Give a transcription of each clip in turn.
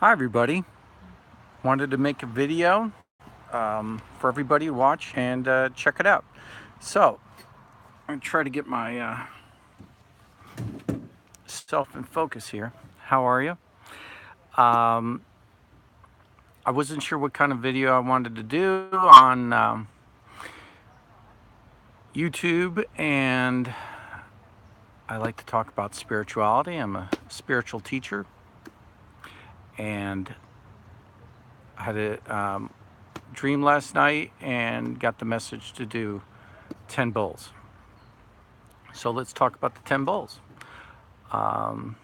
Hi everybody. Wanted to make a video for everybody to watch and check it out. So I'm gonna try to get my self in focus here. How are you? Um, I wasn't sure what kind of video I wanted to do on YouTube, and I like to talk about spirituality. I'm a spiritual teacher, and I had a dream last night and got the message to do 10 bowls. So let's talk about the 10 bowls. Um,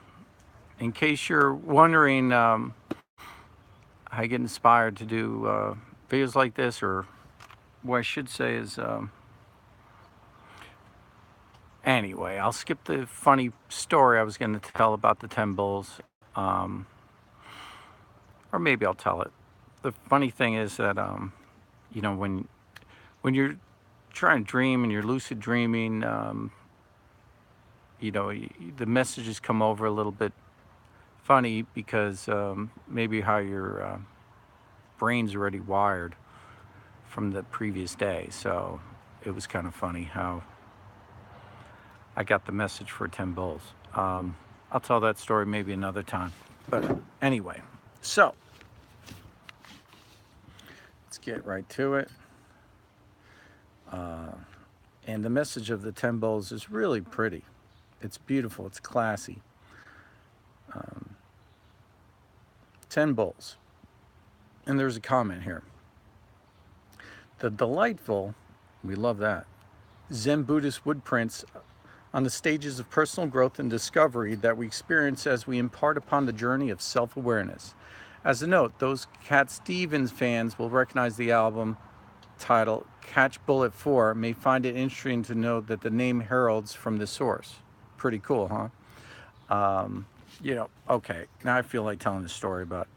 in case you're wondering how I get inspired to do videos like this, or what I should say is, anyway, I'll skip the funny story I was going to tell about the 10 bulls, or maybe I'll tell it. The funny thing is that, when you're trying to dream and you're lucid dreaming, the messages come over a little bit funny because maybe how your brain's already wired from the previous day. So it was kind of funny how I got the message for 10 bulls. I'll tell that story maybe another time. But anyway, so let's get right to it. And the message of the 10 bulls is really pretty. It's beautiful, it's classy. 10 bulls. And there's a comment here. The delightful, we love that, Zen Buddhist woodprints on the stages of personal growth and discovery that we experience as we impart upon the journey of self-awareness. As a note, those Cat Stevens fans will recognize the album title Catch Bullet 4 may find it interesting to note that the name heralds from the source. Pretty cool, huh? Okay, now I feel like telling the story about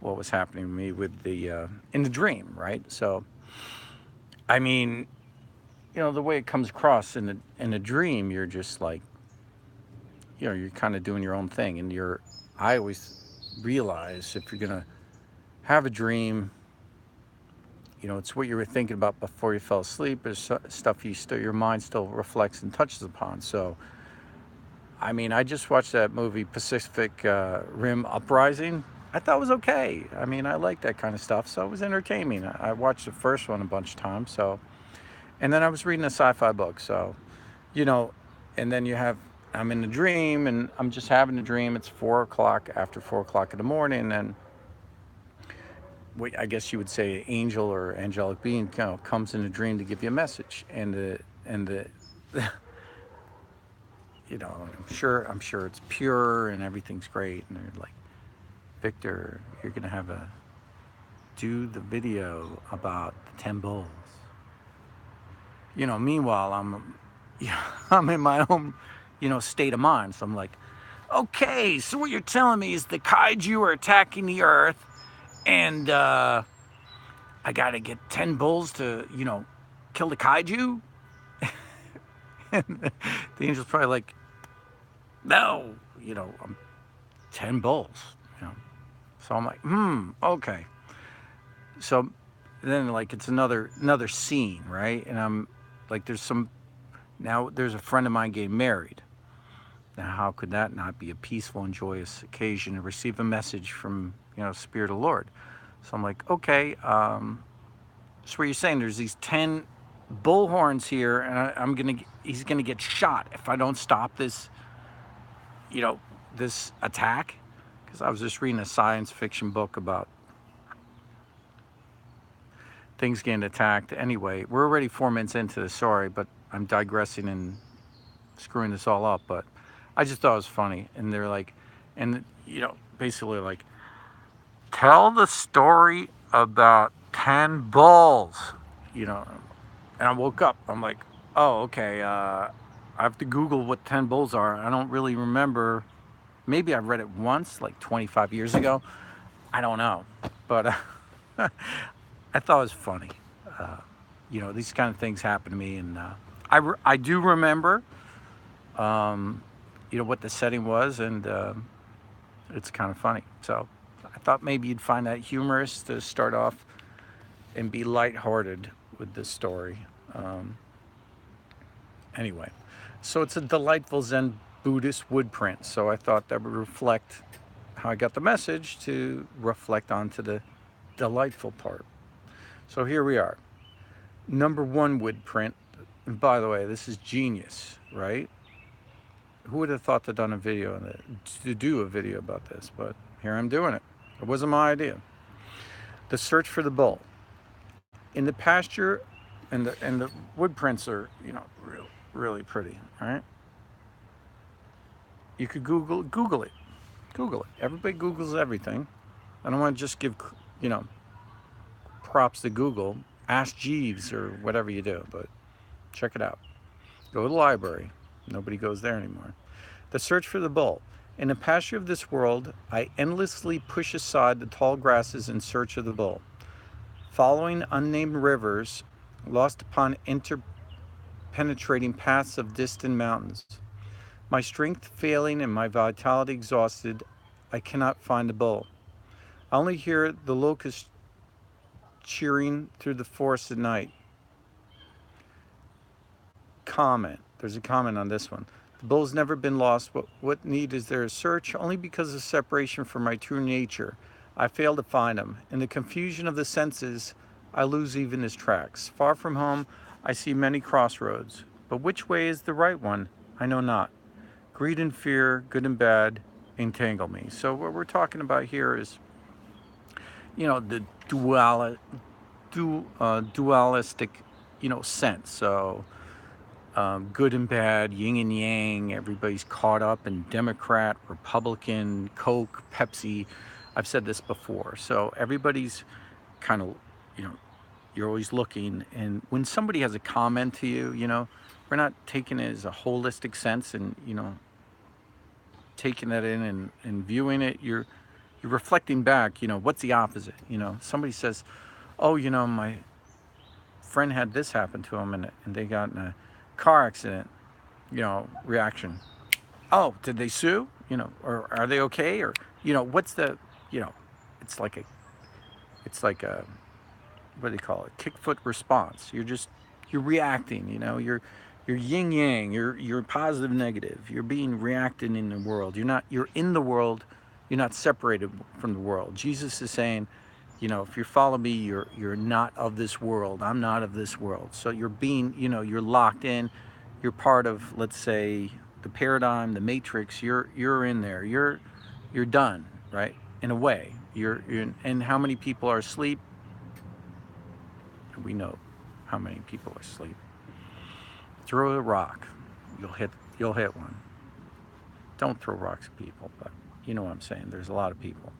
what was happening to me with the in the dream, right? So, I mean, the way it comes across in a dream, you're just like, you're kind of doing your own thing, and I always realize if you're gonna have a dream, it's what you were thinking about before you fell asleep. There's stuff your mind still reflects and touches upon. So, I mean, I just watched that movie Pacific Rim Uprising. I thought it was okay. I mean, I like that kind of stuff, so it was entertaining. I watched the first one a bunch of times. So, and then I was reading a sci-fi book. So, you know, and then I'm in a dream, and I'm just having a dream. It's 4 o'clock, after 4 o'clock in the morning, and I guess you would say an angel or angelic being comes in a dream to give you a message, and the I'm sure it's pure and everything's great, and they're like, Victor, you're gonna do the video about the 10 bulls. Meanwhile, I'm in my own, state of mind. So I'm like, okay, so what you're telling me is the kaiju are attacking the Earth, and I gotta get 10 bulls to, kill the kaiju? And the angel's probably like, no, 10 bulls, you know. So I'm like, okay. So then, like, it's another scene, right? And I'm like, there's a friend of mine getting married. Now, how could that not be a peaceful and joyous occasion to receive a message from, Spirit of the Lord? So I'm like, okay, so what you're saying, there's these 10 bullhorns here, and he's gonna get shot if I don't stop this attack? Because I was just reading a science fiction book about things getting attacked. Anyway, we're already 4 minutes into the story, but I'm digressing and screwing this all up. But I just thought it was funny. And they're like, basically like, tell the story about 10 bulls, you know. And I woke up. I'm like, oh, okay. I have to Google what 10 bulls are. I don't really remember. Maybe I read it once, like 25 years ago. I don't know. But I thought it was funny. These kind of things happen to me. And I do remember, what the setting was. And It's kind of funny. So I thought maybe you'd find that humorous to start off and be lighthearted with this story. Um, anyway, so it's a delightful Zen Buddhist wood print. So I thought that would reflect how I got the message to reflect onto the delightful part. So here we are. Number one wood print. And by the way, this is genius, right? Who would have thought to done a video on it, to do a video about this? But here I'm doing it. It wasn't my idea. The search for the bull. In the pasture, and the wood prints are, really pretty. All right. You could Google it. Google it. Everybody Googles everything. I don't want to just give, you know, props to Google. Ask Jeeves or whatever you do, but check it out. Go to the library. Nobody goes there anymore. The search for the bull. In the pasture of this world, I endlessly push aside the tall grasses in search of the bull. Following unnamed rivers, lost upon interpenetrating paths of distant mountains. My strength failing and my vitality exhausted, I cannot find the bull. I only hear the locusts cheering through the forest at night. Comment. There's a comment on this one. The bull's never been lost. What need is there to search? Only because of separation from my true nature. I fail to find him. In the confusion of the senses, I lose even his tracks. Far from home, I see many crossroads. But which way is the right one? I know not. Greed and fear, good and bad, entangle me. So what we're talking about here is, the dualistic, sense. So good and bad, yin and yang. Everybody's caught up in Democrat, Republican, Coke, Pepsi. I've said this before. So everybody's kind of, you know, you're always looking. And when somebody has a comment to you, we're not taking it as a holistic sense and, taking that in and viewing it. You're reflecting back, what's the opposite? Somebody says, oh, my friend had this happen to him and they got in a car accident, reaction. Oh, did they sue? Or are they okay? Or, what's the, it's like a, it's like a, what do you call it? Kick foot response. You're reacting, you're yin yang, you're positive, negative. You're being reacted in the world. You're in the world. You're not separated from the world. Jesus is saying, if you follow me, you're not of this world. I'm not of this world. So you're being, you're locked in. You're part of, let's say, the paradigm, the matrix. You're in there. You're done, right? In a way, and how many people are asleep? We know how many people are asleep. Throw a rock, you'll hit one. Don't throw rocks at people, but you know what I'm saying. There's a lot of people.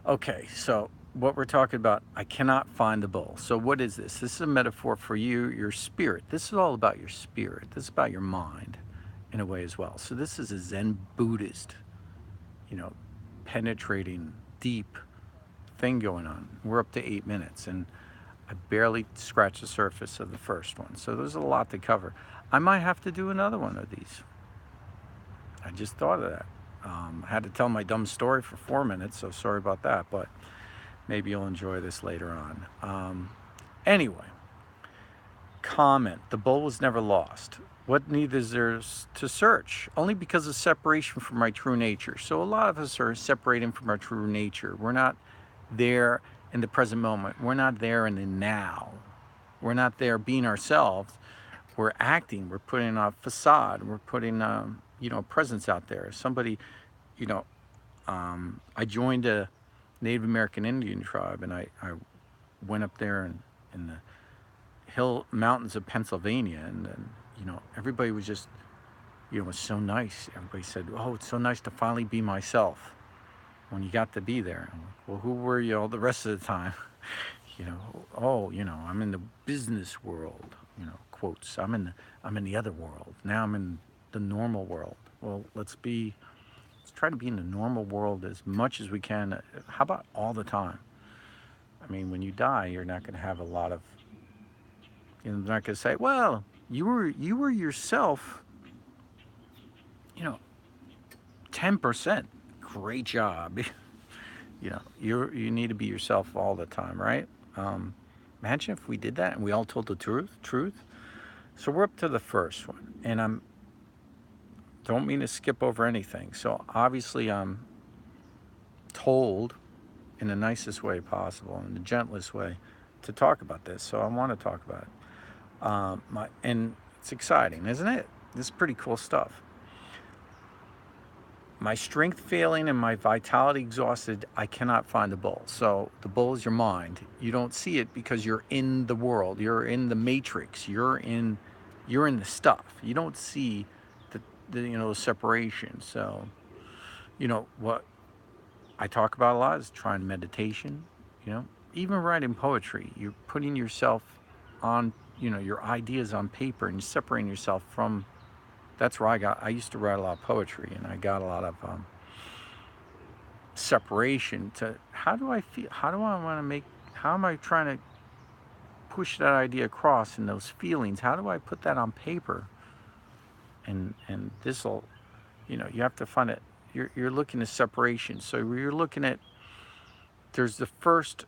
Okay, so what we're talking about, I cannot find the bull. So what is this? This is a metaphor for you, your spirit. This is all about your spirit. This is about your mind in a way as well. So this is a Zen Buddhist, penetrating, deep thing going on. We're up to 8 minutes and I barely scratched the surface of the first one. So there's a lot to cover. I might have to do another one of these. I just thought of that. I had to tell my dumb story for 4 minutes, so sorry about that, but maybe you'll enjoy this later on. Anyway, comment. The bull was never lost. What need is there to search? Only because of separation from my true nature. So a lot of us are separating from our true nature. We're not there in the present moment. We're not there in the now. We're not there being ourselves. We're acting. We're putting a facade. We're putting, presence out there. Somebody, I joined a Native American Indian tribe, and I went up there in the hill mountains of Pennsylvania, and everybody was just, was so nice. Everybody said, "Oh, it's so nice to finally be myself." When you got to be there, I'm like, well, who were you all the rest of the time? I'm in the business world. Quotes. I'm in the other world. Now I'm in the normal world. Well, let's try to be in the normal world as much as we can. How about all the time? I mean, when you die, you're not going to have a lot of. They're not going to say, "Well, you were yourself." 10%. great job. You need to be yourself all the time, right? Um, Imagine if we did that and we all told the truth. So we're up to the first one, and I'm don't mean to skip over anything. So obviously I'm told in the nicest way possible, in the gentlest way, to talk about this. So I want to talk about it. And it's exciting, isn't it? This is pretty cool stuff. My strength failing and my vitality exhausted, I cannot find the bull. So the bull is your mind. You don't see it because you're in the world. You're in the matrix. You're in the stuff. You don't see the separation. So what I talk about a lot is trying meditation. You know, even writing poetry. You're putting yourself on your ideas on paper and you're separating yourself from. That's where I used to write a lot of poetry, and I got a lot of separation to how do I feel, how am I trying to push that idea across and those feelings, how do I put that on paper, and this'll, you have to find it. You're looking at separation, so you're looking at, there's the first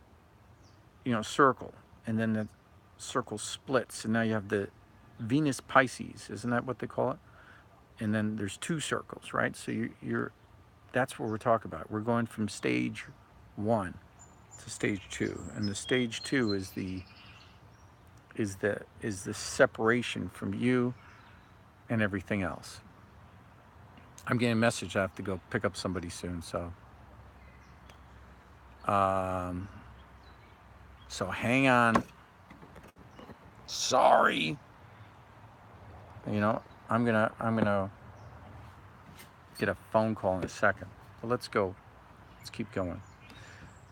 circle, and then the circle splits, and now you have the Venus Pisces, isn't that what they call it? And then there's two circles, right? So you're that's what we're talking about. We're going from stage 1 to stage 2, and the stage 2 is the separation from you and everything else. I'm getting a message. I have to go pick up somebody soon, um, so hang on. Sorry. I'm gonna get a phone call in a second. But let's go. Let's keep going.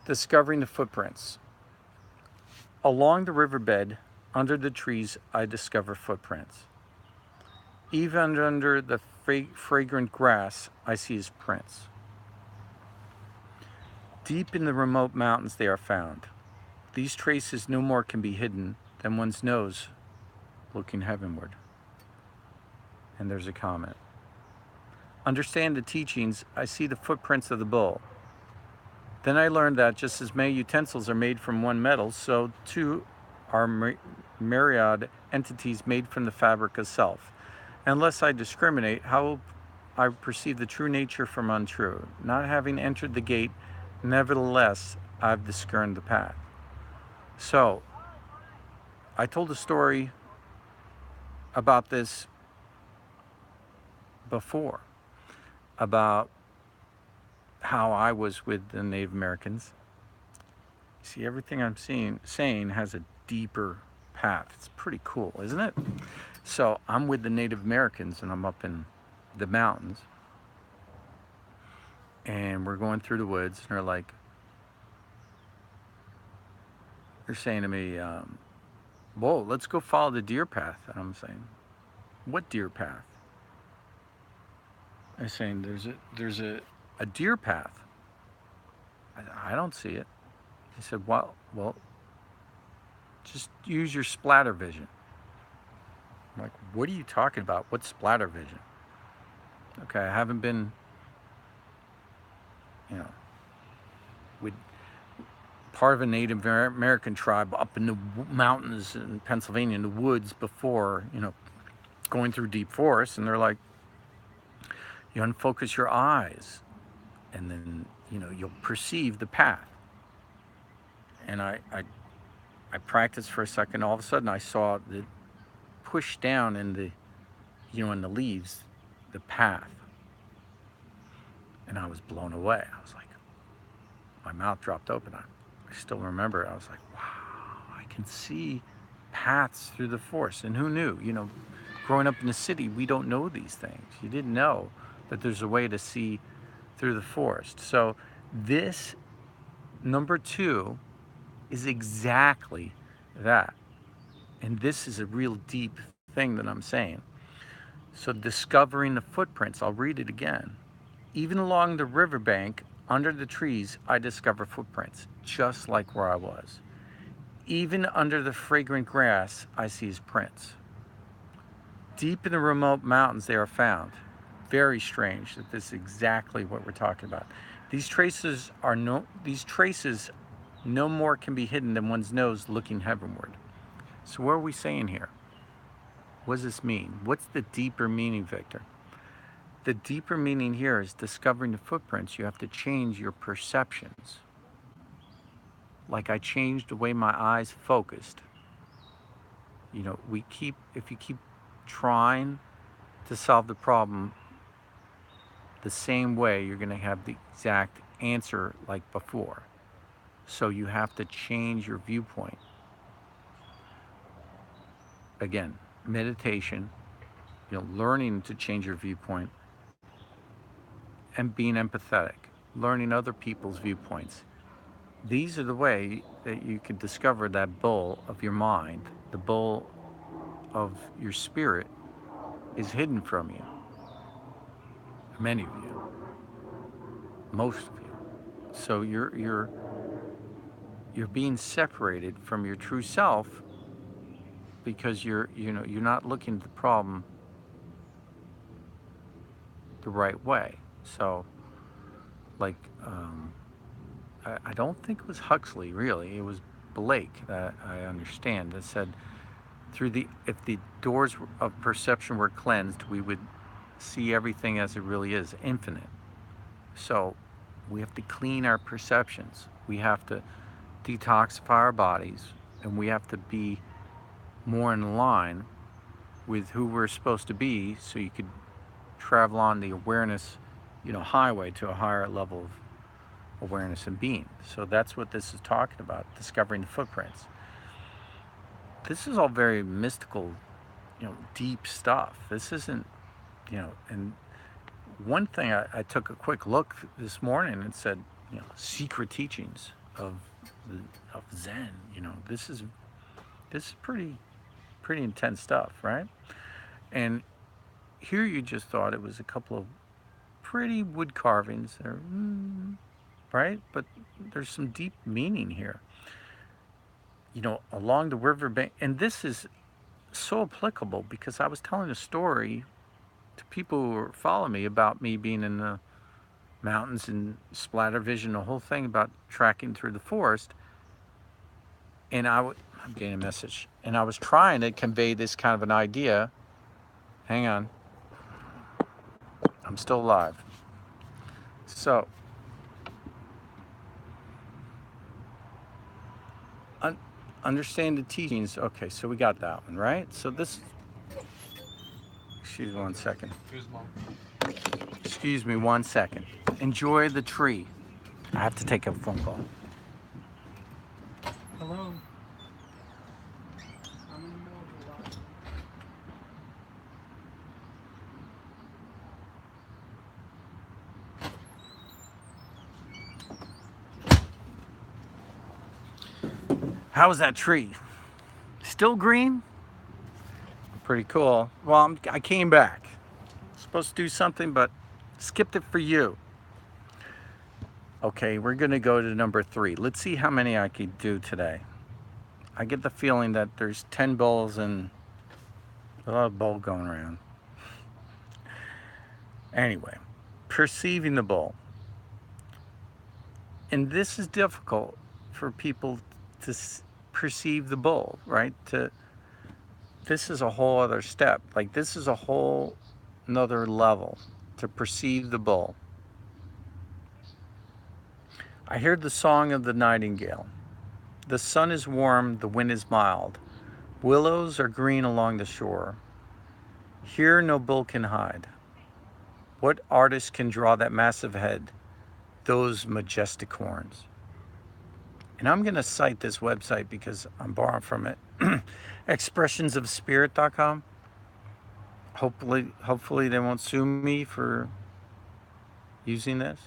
Discovering the footprints. Along the riverbed, under the trees, I discover footprints. Even under the fragrant grass, I see his prints. Deep in the remote mountains they are found. These traces no more can be hidden than one's nose looking heavenward. And there's a comment. Understand the teachings, I see the footprints of the bull. Then I learned that just as many utensils are made from one metal, so too are myriad entities made from the fabric of self. Unless I discriminate, how will I perceive the true nature from untrue? Not having entered the gate, nevertheless, I've discerned the path. So, I told a story about this before, about how I was with the Native Americans. See, everything I'm saying has a deeper path. It's pretty cool, isn't it? So I'm with the Native Americans, and I'm up in the mountains, and we're going through the woods, and they're saying to me, whoa, let's go follow the deer path. And I'm saying, what deer path? They're saying there's a deer path. I don't see it. He said, well, just use your splatter vision. I'm like, what are you talking about? What's splatter vision? Okay, I haven't been, with part of a Native American tribe up in the mountains in Pennsylvania, in the woods before, going through deep forests, and they're like, you unfocus your eyes, and then, you'll perceive the path. And I practiced for a second. All of a sudden, I saw the push down in the, in the leaves, the path. And I was blown away. I was like, my mouth dropped open. I still remember it. I was like, wow, I can see paths through the forest. And who knew? Growing up in the city, we don't know these things. You didn't know that there's a way to see through the forest. So this, number 2, is exactly that. And this is a real deep thing that I'm saying. So discovering the footprints, I'll read it again. Even along the riverbank, under the trees, I discover footprints, just like where I was. Even under the fragrant grass, I see his prints. Deep in the remote mountains they are found. very strange that this is exactly what we're talking about. These traces no more can be hidden than one's nose looking heavenward. So what are we saying here? What does this mean? What's the deeper meaning, Victor? The deeper meaning here is discovering the footprints. You have to change your perceptions. Like I changed the way my eyes focused. You know, if you keep trying to solve the problem the same way, you're going to have the exact answer like before. So you have to change your viewpoint. Again, meditation, learning to change your viewpoint and being empathetic, learning other people's viewpoints. These are the way that you can discover that bull of your mind, the bull of your spirit is hidden from you. Many of you, most of you. So you're being separated from your true self because you're not looking at the problem the right way. So like I don't think it was Huxley really. It was Blake that I understand that said if the doors of perception were cleansed, we would see everything as it really is, infinite. So we have to clean our perceptions. We have to detoxify our bodies, and we have to be more in line with who we're supposed to be so you could travel on the awareness, highway to a higher level of awareness and being. So that's what this is talking about, discovering the footprints. This is all very mystical, deep stuff. This isn't, and one thing I took a quick look this morning and said, secret teachings of Zen. This is pretty intense stuff, right? And here you just thought it was a couple of pretty wood carvings there, right? But there's some deep meaning here. Along the riverbank, and this is so applicable because I was telling a story to people who were following me about me being in the mountains and splatter vision, the whole thing about tracking through the forest. And I'm getting a message, and I was trying to convey this kind of an idea. Hang on, I'm still alive. So understand the teachings. Okay, so we got that one, right? So this, excuse me 1 second. Excuse me 1 second. Enjoy the tree. I have to take a phone call. Hello. How's that tree? Still green? Pretty cool. Well, I came back. Supposed to do something, but skipped it for you. Okay, we're gonna go to number 3. Let's see how many I can do today. I get the feeling that there's 10 bowls and a lot of bowl going around. Anyway, perceiving the bowl. And this is difficult for people to perceive the bowl, right? This is a whole other step. Like this is a whole another level to perceive the bowl. I hear the song of the nightingale. The sun is warm, the wind is mild. Willows are green along the shore. Here no bull can hide. What artist can draw that massive head, those majestic horns? And I'm going to cite this website because I'm borrowing from it. expressionsofspirit.com. Hopefully they won't sue me for using this.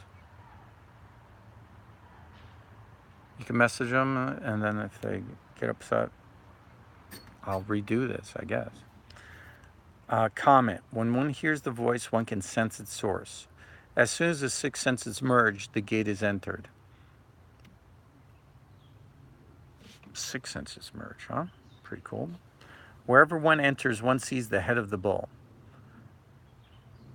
You can message them, and then if they get upset, I'll redo this, I guess. Comment. When one hears the voice, one can sense its source. As soon as the 6 senses merge, the gate is entered. 6 senses merge, huh? Pretty cool. Wherever one enters, one sees the head of the bull.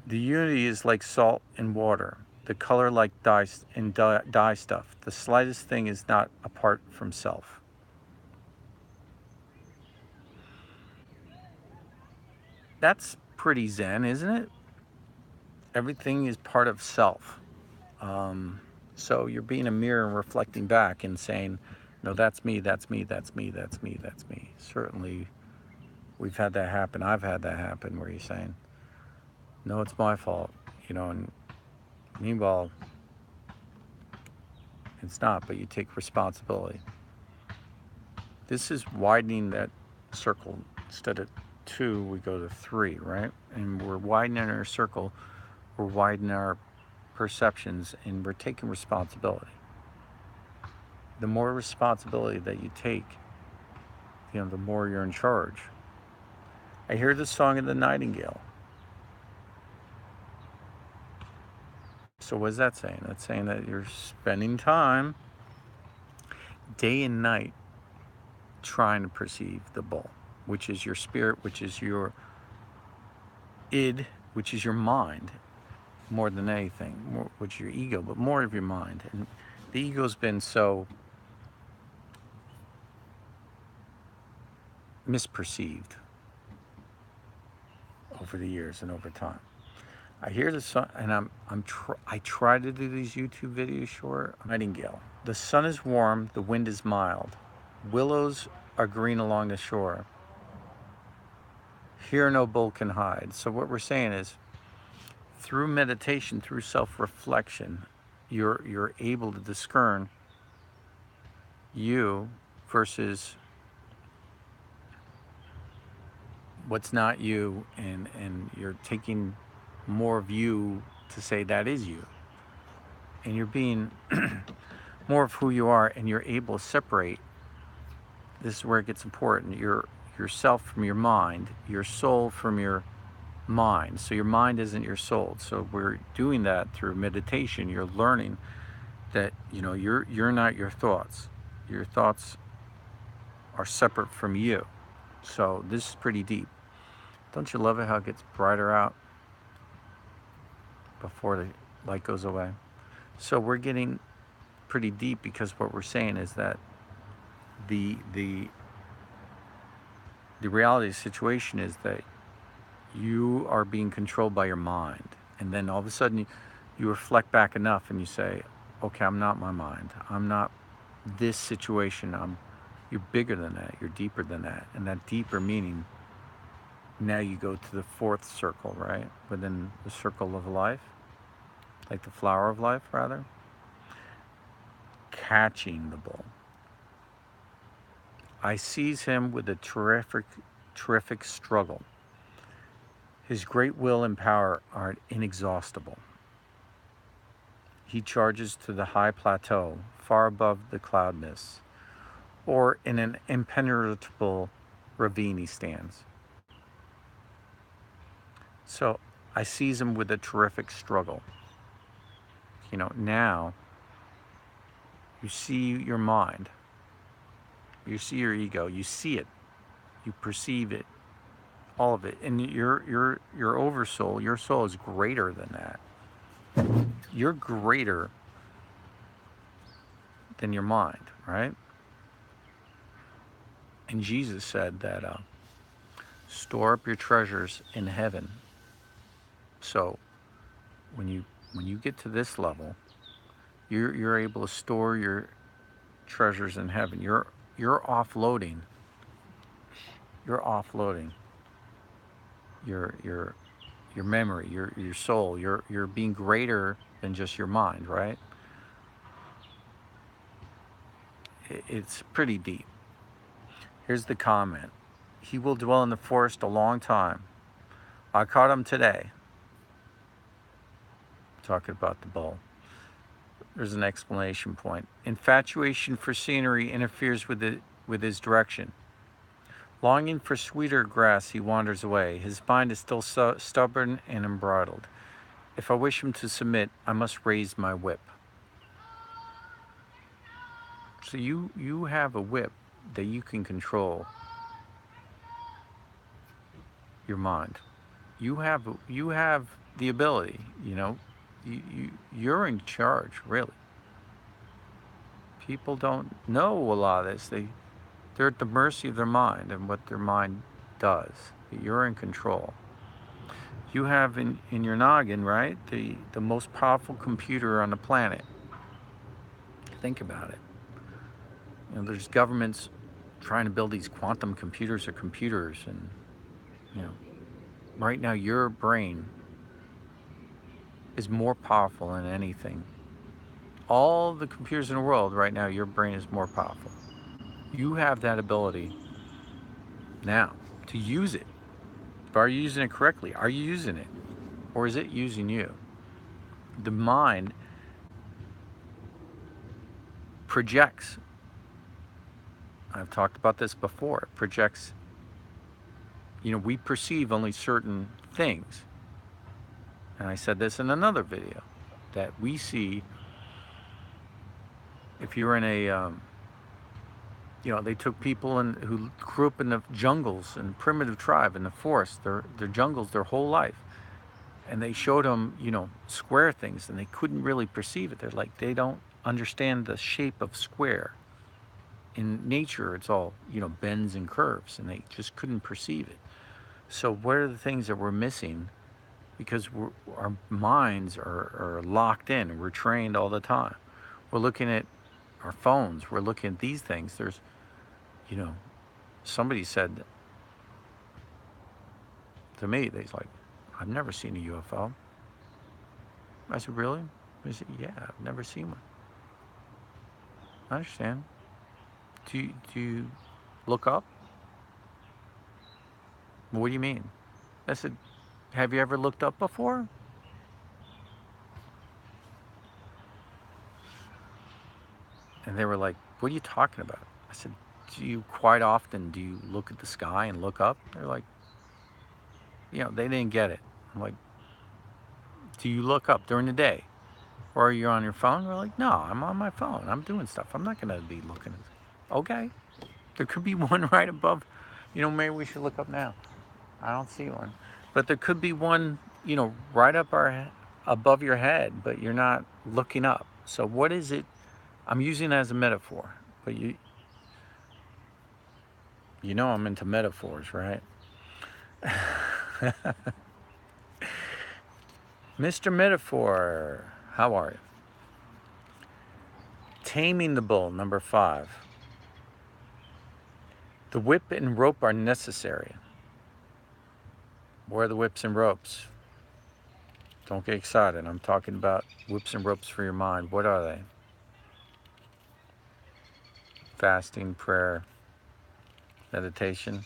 The unity is like salt and water, the color like dye stuff. The slightest thing is not apart from self. That's pretty zen, isn't it? Everything is part of self. Um, so you're being a mirror and reflecting back and saying, no, that's me, that's me, that's me, that's me, that's me. Certainly we've had that happen. I've had that happen where you're saying, no, it's my fault, and meanwhile, it's not, but you take responsibility. This is widening that circle. Instead of 2, we go to 3, right? And we're widening our circle, we're widening our perceptions, and we're taking responsibility. The more responsibility that you take, the more you're in charge. I hear the song of the nightingale. So what is that saying? That's saying that you're spending time day and night trying to perceive the bull, which is your spirit, which is your id, which is your mind, more than anything, which is your ego, but more of your mind. And the ego's been so misperceived over the years and over time. I hear the sun, and I try to do these YouTube videos short. Nightingale. The sun is warm, the wind is mild. Willows are green along the shore. Here no bull can hide. So what we're saying is, through meditation, through self-reflection, you're able to discern you versus what's not you, and you're taking more of you to say that is you. And you're being more of who you are, and you're able to separate. This is where it gets important. Yourself from your mind, your soul from your mind. So your mind isn't your soul. So we're doing that through meditation. You're learning that you're not your thoughts. Your thoughts are separate from you. So this is pretty deep. Don't you love it how it gets brighter out before the light goes away? So we're getting pretty deep, because what we're saying is that the reality of the situation is that you are being controlled by your mind. And then all of a sudden you reflect back enough and you say, okay, I'm not my mind. I'm not this situation. You're bigger than that. You're deeper than that. And that deeper meaning, now you go to the 4th circle, right? Within the circle of life, like the flower of life, rather. Catching the bull. I seize him with a terrific struggle. His great will and power are inexhaustible. He charges to the high plateau, far above the cloud mists, or in an impenetrable ravine he stands. So I seize him with a terrific struggle. Now you see your mind, you see your ego, you see it, you perceive it, all of it, and your oversoul, your soul is greater than that. You're greater than your mind, right? And Jesus said that store up your treasures in heaven. So when you get to this level, you're able to store your treasures in heaven. You're offloading. You're offloading your memory, your soul. You're being greater than just your mind, right? It's pretty deep. Here's the comment. He will dwell in the forest a long time. I caught him today. Talking about the bull. There's an exclamation point. Infatuation for scenery interferes with his direction. Longing for sweeter grass, he wanders away. His mind is still stubborn and unbridled. If I wish him to submit, I must raise my whip. So you have a whip that you can control your mind. You have the ability, you're in charge, really. People don't know a lot of this. They're at the mercy of their mind and what their mind does. You're in control. You have in your noggin, right, the most powerful computer on the planet. Think about it. There's governments trying to build these quantum computers or computers, and you know, right now your brain is more powerful than anything. All the computers in the world right now, your brain is more powerful. You have that ability now to use it. But are you using it correctly? Are you using it? Or is it using you? The mind projects. I've talked about this before. It projects, we perceive only certain things. And I said this in another video, that we see, if you're in a, they took people who grew up in the jungles and primitive tribe in the forest, their jungles their whole life. And they showed them, square things, and they couldn't really perceive it. They're like, they don't understand the shape of square. In nature, it's all, bends and curves, and they just couldn't perceive it. So what are the things that we're missing? Because our minds are locked in, and we're trained all the time. We're looking at our phones. We're looking at these things. There's, somebody said to me, they's like, I've never seen a UFO. I said, really? He said, yeah, I've never seen one. I understand. Do you look up? What do you mean? I said, have you ever looked up before? And they were like, what are you talking about? I said, quite often, do you look at the sky and look up? They're like, they didn't get it. I'm like, do you look up during the day? Or are you on your phone? They're like, no, I'm on my phone. I'm doing stuff. I'm not going to be looking at. Okay. There could be one right above. Maybe we should look up now. I don't see one. But there could be one, right up above your head, but you're not looking up. So what is it? I'm using it as a metaphor, but I'm into metaphors, right? Mr. Metaphor, how are you? Taming the bull, number 5. The whip and rope are necessary. Where are the whips and ropes? Don't get excited. I'm talking about whips and ropes for your mind. What are they? Fasting, prayer, meditation.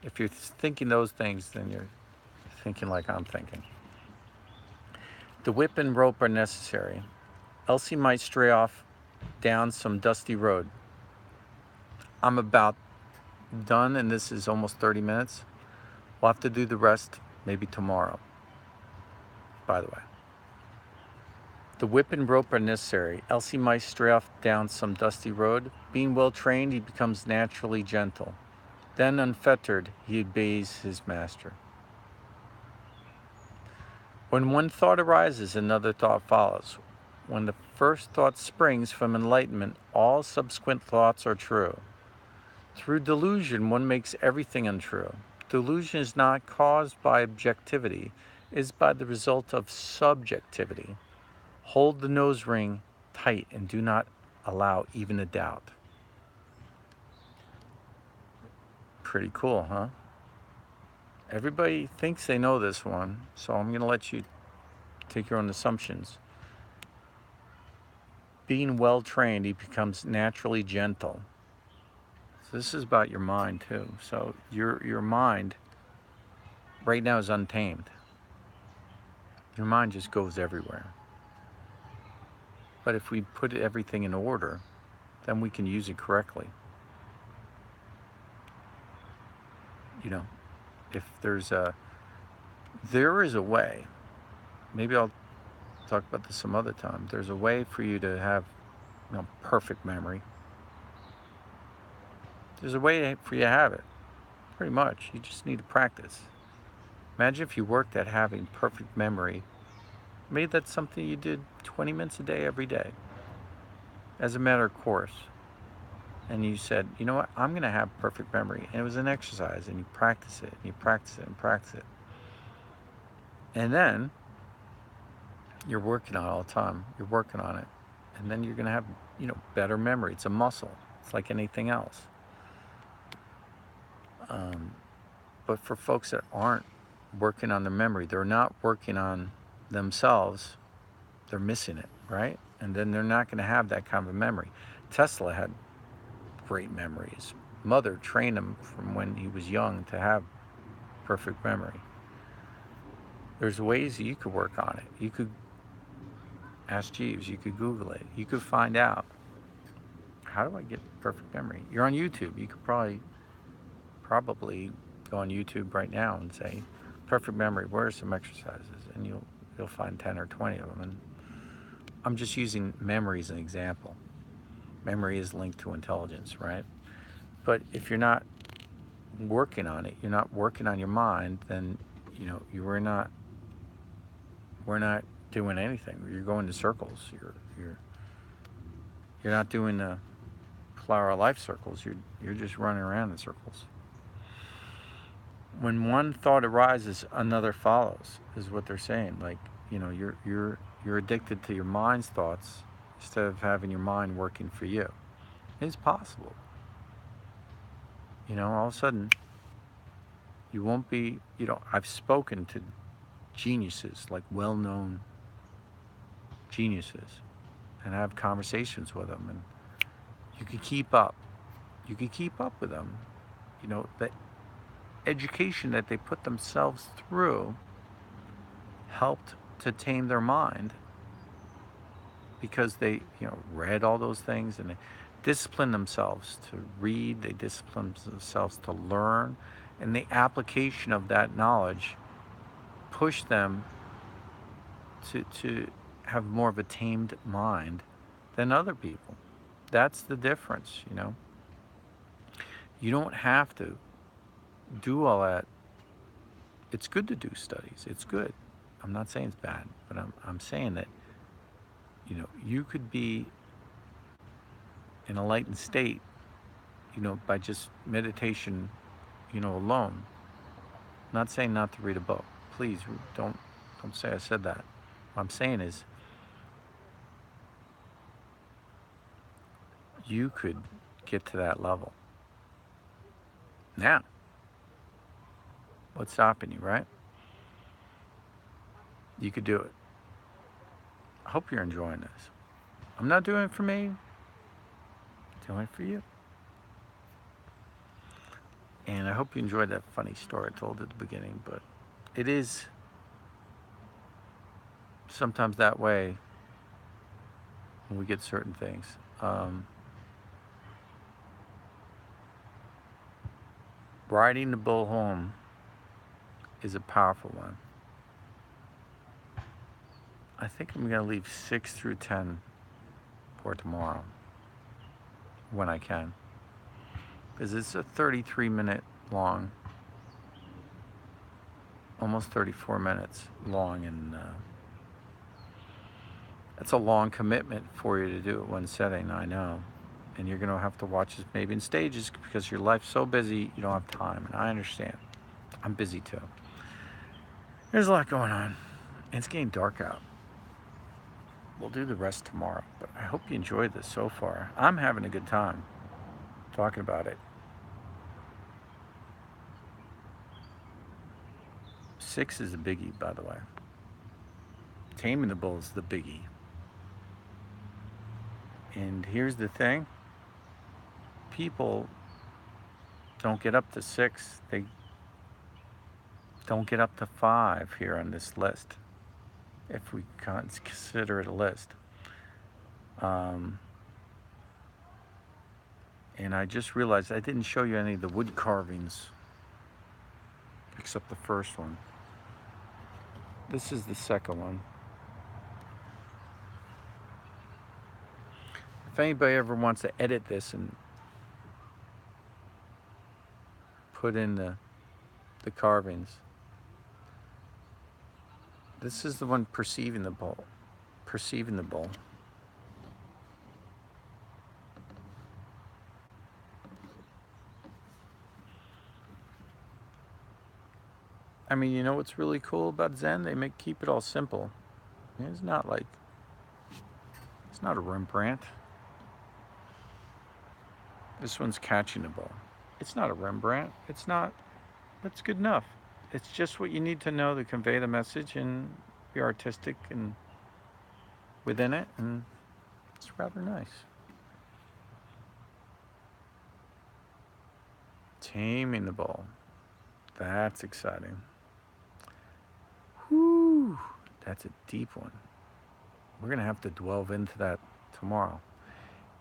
If you're thinking those things, then you're thinking like I'm thinking. The whip and rope are necessary. Elsie might stray off down some dusty road. I'm about done, and this is almost 30 minutes. We'll have to do the rest maybe tomorrow, by the way. The whip and rope are necessary. Elsie might stray off down some dusty road. Being well trained, he becomes naturally gentle. Then, unfettered, he obeys his master. When one thought arises, another thought follows. When the first thought springs from enlightenment, all subsequent thoughts are true. Through delusion, one makes everything untrue. Delusion is not caused by objectivity, it is by the result of subjectivity. Hold the nose ring tight and do not allow even a doubt. Pretty cool, huh? Everybody thinks they know this one, so I'm going to let you take your own assumptions. Being well trained, he becomes naturally gentle. So this is about your mind too. So your mind right now is untamed. Your mind just goes everywhere. But if we put everything in order, then we can use it correctly. If there is a way, maybe I'll talk about this some other time. There's a way for you to have, perfect memory. There's a way for you to have it, pretty much. You just need to practice. Imagine if you worked at having perfect memory. Maybe that's something you did 20 minutes a day every day as a matter of course. And you said, you know what, I'm going to have perfect memory. And it was an exercise, and you practice it, and you practice it, and practice it. And then you're working on it all the time. You're working on it. And then you're going to have, better memory. It's a muscle. It's like anything else. But for folks that aren't working on their memory, they're not working on themselves, they're missing it, right? And then they're not going to have that kind of a memory. Tesla had great memories. Mother trained him from when he was young to have perfect memory. There's ways that you could work on it. You could ask Jeeves, you could Google it, you could find out, how do I get perfect memory? You're on YouTube. You could probably go on YouTube right now and say, perfect memory, where are some exercises? And you'll find 10 or 20 of them. And I'm just using memory as an example. Memory is linked to intelligence, right? But if you're not working on it, you're not working on your mind, then we're not doing anything. You're going in circles. You're not doing the flower of life circles. You're just running around in circles. When one thought arises, another follows, is what they're saying. Like, you're addicted to your mind's thoughts instead of having your mind working for you. It's possible. All of a sudden, you won't be, I've spoken to geniuses, like well-known geniuses, and I have conversations with them, and you could keep up. You could keep up with them. The education that they put themselves through helped to tame their mind, because they read all those things, and they disciplined themselves to read, they disciplined themselves to learn, and the application of that knowledge pushed them to have more of a tamed mind than other people. That's the difference. You don't have to do all that. It's good to do studies. It's good. I'm not saying it's bad, but I'm saying that you could be in a lightened state, by just meditation, alone. I'm not saying not to read a book. Please don't say I said that. What I'm saying is, you could get to that level. Now, what's stopping you, right? You could do it. I hope you're enjoying this. I'm not doing it for me. I'm doing it for you. And I hope you enjoyed that funny story I told at the beginning, but it is sometimes that way when we get certain things. Riding the bull home is a powerful one. I think I'm going to leave 6 through 10 for tomorrow, when I can, because it's a 33-minute long, almost 34 minutes long, and that's a long commitment for you to do it one setting, I know. And you're going to have to watch this maybe in stages, because your life's so busy you don't have time, and I understand. I'm busy too. There's a lot going on, and it's getting dark out. We'll do the rest tomorrow, but I hope you enjoyed this so far. I'm having a good time talking about it. 6 is a biggie, by the way. Taming the bull is the biggie. And here's the thing. People don't get up to 6. They don't get up to 5 here on this list, if we consider it a list. And I just realized I didn't show you any of the wood carvings, except the first one. This is the second one. If anybody ever wants to edit this and put in the carvings, This is the one perceiving the bowl. Perceiving the bowl. I mean, you know what's really cool about Zen? They keep it all simple. It's not like, it's not a Rembrandt. This one's catching the bowl. It's not a Rembrandt. It's not, that's good enough. It's just what you need to know to convey the message and be artistic and within it, and it's rather nice. Taming the bowl. That's exciting. Whew, that's a deep one. We're going to have to delve into that tomorrow.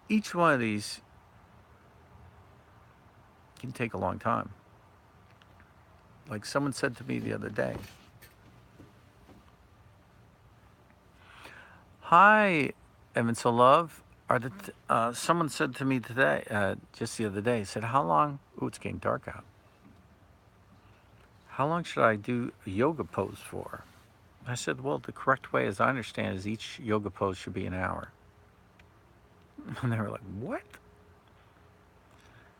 Each one of these can take a long time. Like someone said to me the other day, "Hi, Evan So Love. Someone said to me today, just the other day, said, how long, ooh, it's getting dark out. How long should I do a yoga pose for? I said, well, the correct way, as I understand, is each yoga pose should be an hour. And they were like, what?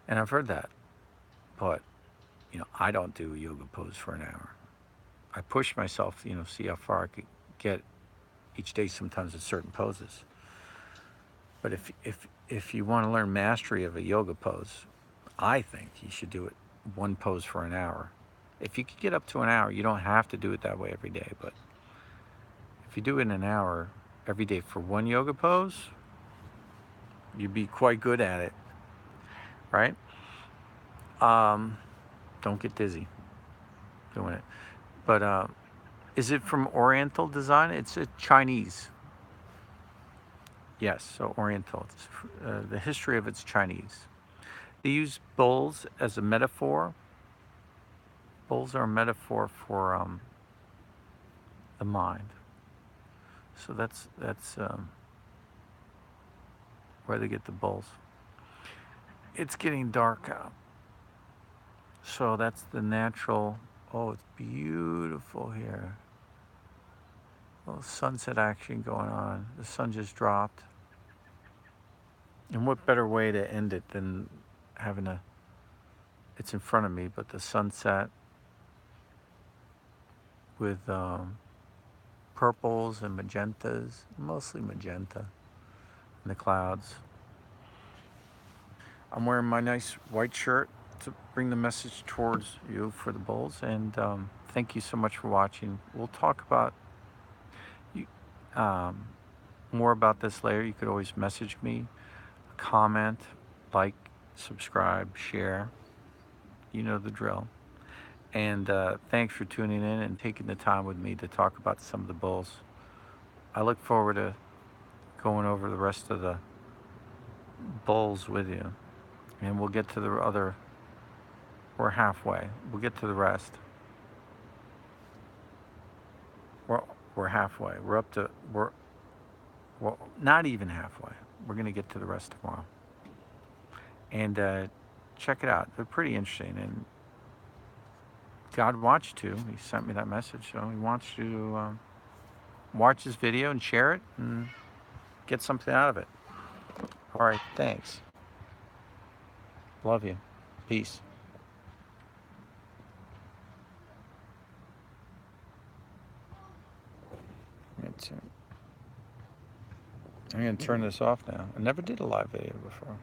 And I've heard that, but, I don't do a yoga pose for an hour. I push myself, see how far I could get each day, sometimes at certain poses. But if you want to learn mastery of a yoga pose, I think you should do it one pose for an hour. If you could get up to an hour, you don't have to do it that way every day, but if you do it in an hour every day for one yoga pose, you'd be quite good at it, right? Don't get dizzy doing it. But is it from Oriental design? It's a Chinese. Yes, so Oriental. The history of it's Chinese. They use bowls as a metaphor. Bowls are a metaphor for the mind. So that's where they get the bowls. It's getting dark out. So that's the natural. Oh, it's beautiful here. A little sunset action going on. The sun just dropped. And what better way to end it than having it's in front of me, but the sunset with purples and magentas, mostly magenta, and the clouds. I'm wearing my nice white shirt to bring the message towards you for the bowls, and thank you so much for watching. We'll talk about more about this later. You could always message me, comment, like, subscribe, share. You know the drill. And thanks for tuning in and taking the time with me to talk about some of the bowls. I look forward to going over the rest of the bowls with you. And we'll get to the other, we're halfway. We'll get to the rest. We're halfway. We're not even halfway. We're going to get to the rest tomorrow. And check it out. They're pretty interesting. And God wants you to. He sent me that message. So he wants you to watch this video and share it and get something out of it. All right. Thanks. Love you. Peace. I'm going to turn this off now. I never did a live video before.